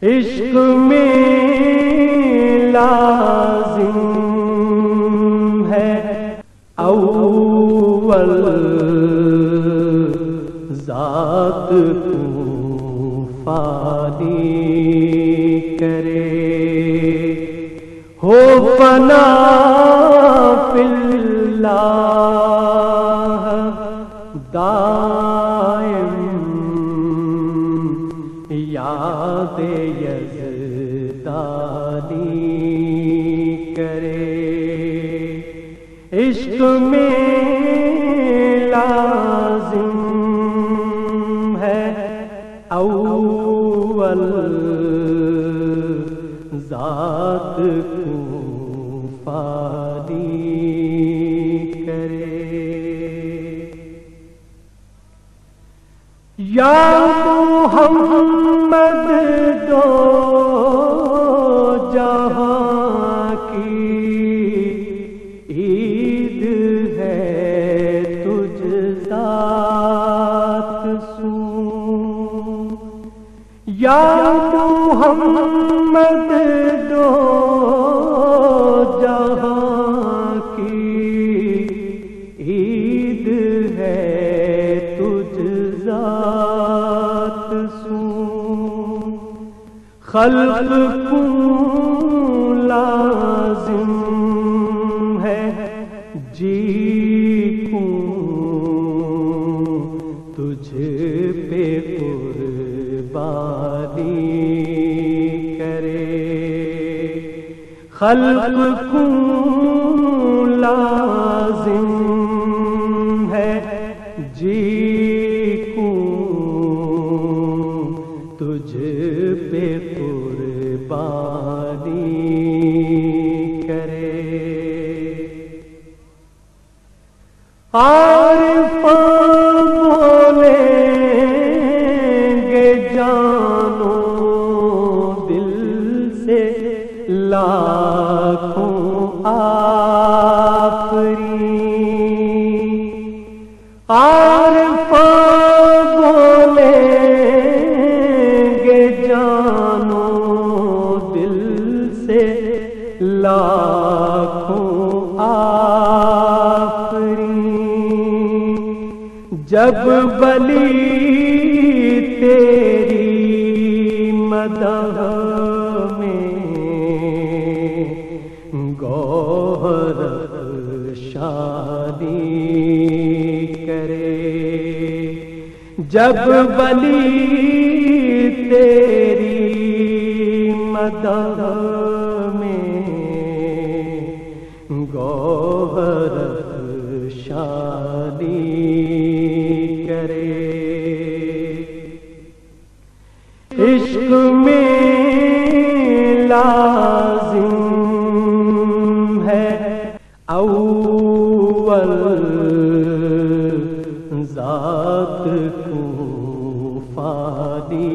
عشق میں لازم ہے اول ذات کو فانی کرے، ہو فنا فی اللہ دائم یاد یزدانی کرے۔ عشق میں لازم ہے اول ذات کو فانی کرے۔ یا محمد دو جہاں کی عید ہے تجھ ذات سو، یا محمد دو جہاں کی عید ہے تجھ ذات سو، خلق کو لازم ہے جی کو تجھ پہ قربانی کرے، خلق کو لازم ہے جی کو تجھ پہ قربانی کرے۔ عارفان بولیں گے جانو دل سے لاکھوں آفرین، عارفان بولیں گے جانو دل سے لاکھوں آفرین، جب ولی تیری مدح میں گوہر افشانی کرے، جب ولی تیری مدح میں گوہر افشانی کرے۔ عشق میں لازم ہے اول ذات کو فانی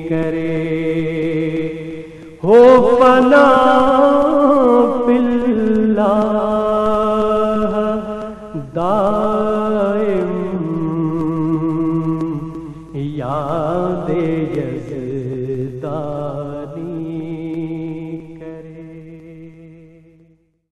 کرے، ہو فنا فی اللہ دائم